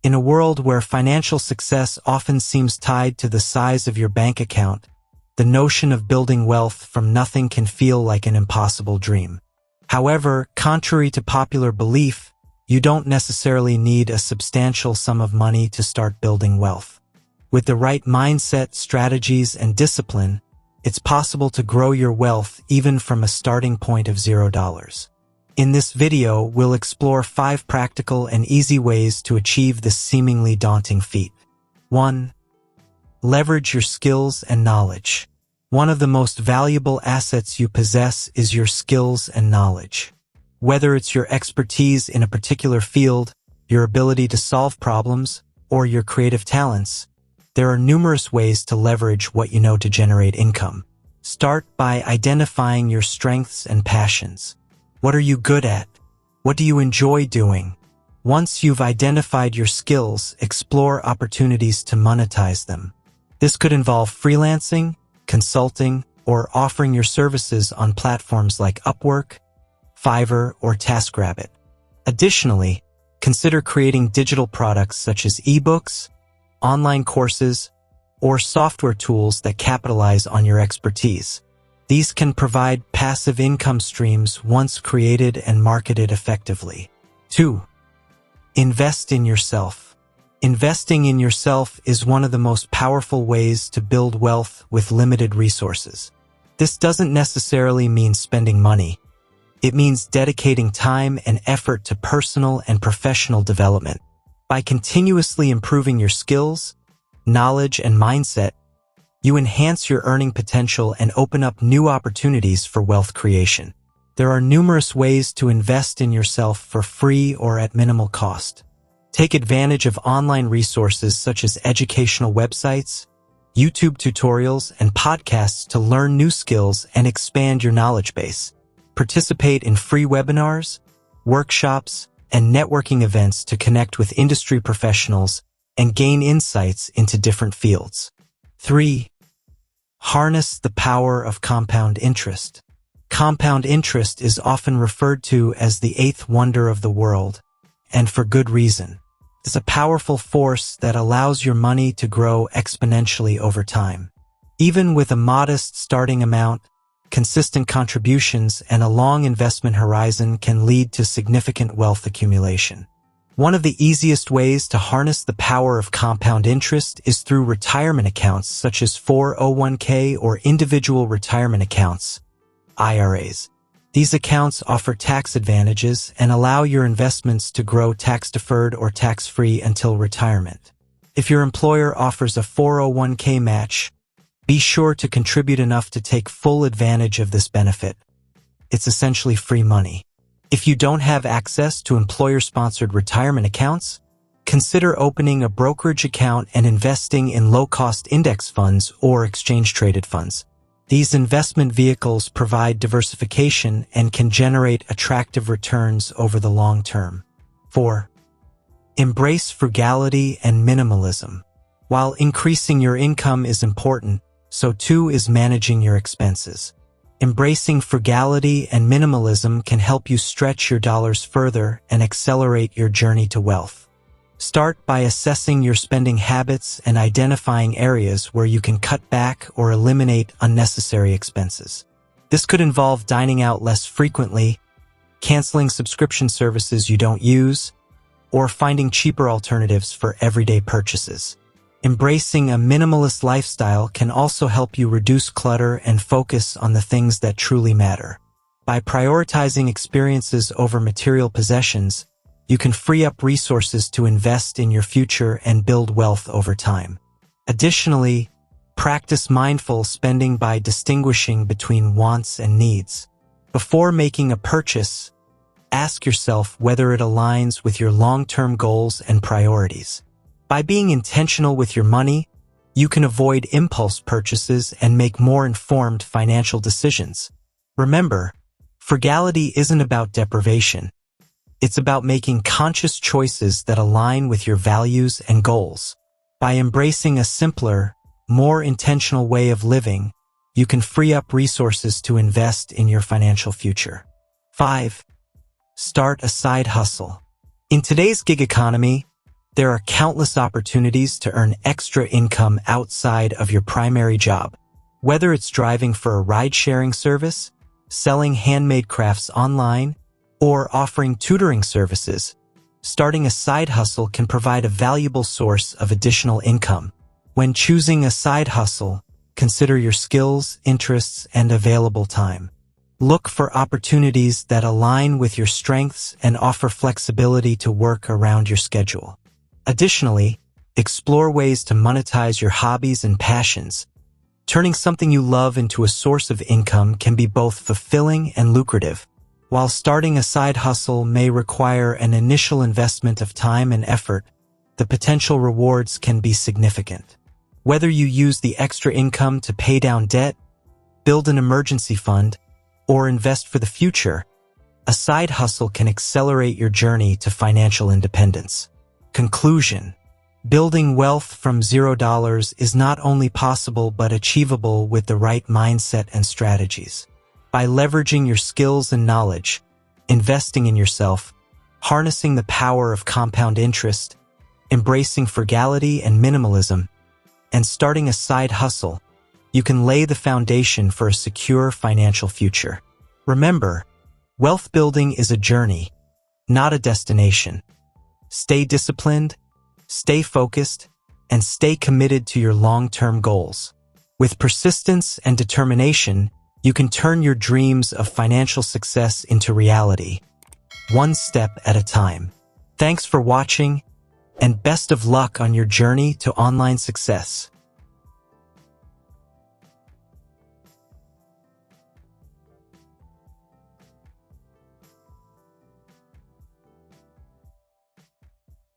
In a world where financial success often seems tied to the size of your bank account, the notion of building wealth from nothing can feel like an impossible dream. However, contrary to popular belief, you don't necessarily need a substantial sum of money to start building wealth. With the right mindset, strategies, and discipline, it's possible to grow your wealth even from a starting point of $0. In this video, we'll explore 5 practical and easy ways to achieve this seemingly daunting feat. 1. Leverage your skills and knowledge. One of the most valuable assets you possess is your skills and knowledge. Whether it's your expertise in a particular field, your ability to solve problems, or your creative talents, there are numerous ways to leverage what you know to generate income. Start by identifying your strengths and passions. What are you good at? What do you enjoy doing? Once you've identified your skills, explore opportunities to monetize them. This could involve freelancing, consulting, or offering your services on platforms like Upwork, Fiverr, or TaskRabbit. Additionally, consider creating digital products such as ebooks, online courses, or software tools that capitalize on your expertise. These can provide passive income streams once created and marketed effectively. 2. Invest in yourself. Investing in yourself is one of the most powerful ways to build wealth with limited resources. This doesn't necessarily mean spending money. It means dedicating time and effort to personal and professional development. By continuously improving your skills, knowledge, and mindset, you enhance your earning potential and open up new opportunities for wealth creation. There are numerous ways to invest in yourself for free or at minimal cost. Take advantage of online resources such as educational websites, YouTube tutorials, and podcasts to learn new skills and expand your knowledge base. Participate in free webinars, workshops, and networking events to connect with industry professionals and gain insights into different fields. 3. Harness the power of compound interest. Compound interest is often referred to as the 8th wonder of the world, and for good reason. It's a powerful force that allows your money to grow exponentially over time. Even with a modest starting amount, consistent contributions and a long investment horizon can lead to significant wealth accumulation. One of the easiest ways to harness the power of compound interest is through retirement accounts such as 401k or individual retirement accounts, IRAs. These accounts offer tax advantages and allow your investments to grow tax-deferred or tax-free until retirement. If your employer offers a 401k match, be sure to contribute enough to take full advantage of this benefit. It's essentially free money. If you don't have access to employer-sponsored retirement accounts, consider opening a brokerage account and investing in low-cost index funds or exchange-traded funds. These investment vehicles provide diversification and can generate attractive returns over the long term. 4. Embrace frugality and minimalism. While increasing your income is important, so too is managing your expenses. Embracing frugality and minimalism can help you stretch your dollars further and accelerate your journey to wealth. Start by assessing your spending habits and identifying areas where you can cut back or eliminate unnecessary expenses. This could involve dining out less frequently, canceling subscription services you don't use, or finding cheaper alternatives for everyday purchases. Embracing a minimalist lifestyle can also help you reduce clutter and focus on the things that truly matter. By prioritizing experiences over material possessions, you can free up resources to invest in your future and build wealth over time. Additionally, practice mindful spending by distinguishing between wants and needs. Before making a purchase, ask yourself whether it aligns with your long-term goals and priorities. By being intentional with your money, you can avoid impulse purchases and make more informed financial decisions. Remember, frugality isn't about deprivation. It's about making conscious choices that align with your values and goals. By embracing a simpler, more intentional way of living, you can free up resources to invest in your financial future. 5. Start a side hustle. In today's gig economy, There are countless opportunities to earn extra income outside of your primary job. Whether it's driving for a ride-sharing service, selling handmade crafts online, or offering tutoring services, starting a side hustle can provide a valuable source of additional income. When choosing a side hustle, consider your skills, interests, and available time. Look for opportunities that align with your strengths and offer flexibility to work around your schedule. Additionally, explore ways to monetize your hobbies and passions. Turning something you love into a source of income can be both fulfilling and lucrative. While starting a side hustle may require an initial investment of time and effort, the potential rewards can be significant. Whether you use the extra income to pay down debt, build an emergency fund, or invest for the future, a side hustle can accelerate your journey to financial independence. Conclusion: building wealth from $0 is not only possible but achievable with the right mindset and strategies. By leveraging your skills and knowledge, investing in yourself, harnessing the power of compound interest, embracing frugality and minimalism, and starting a side hustle, you can lay the foundation for a secure financial future. Remember, wealth building is a journey, not a destination. Stay disciplined, stay focused, and stay committed to your long-term goals. With persistence and determination, you can turn your dreams of financial success into reality, one step at a time. Thanks for watching, and best of luck on your journey to online success.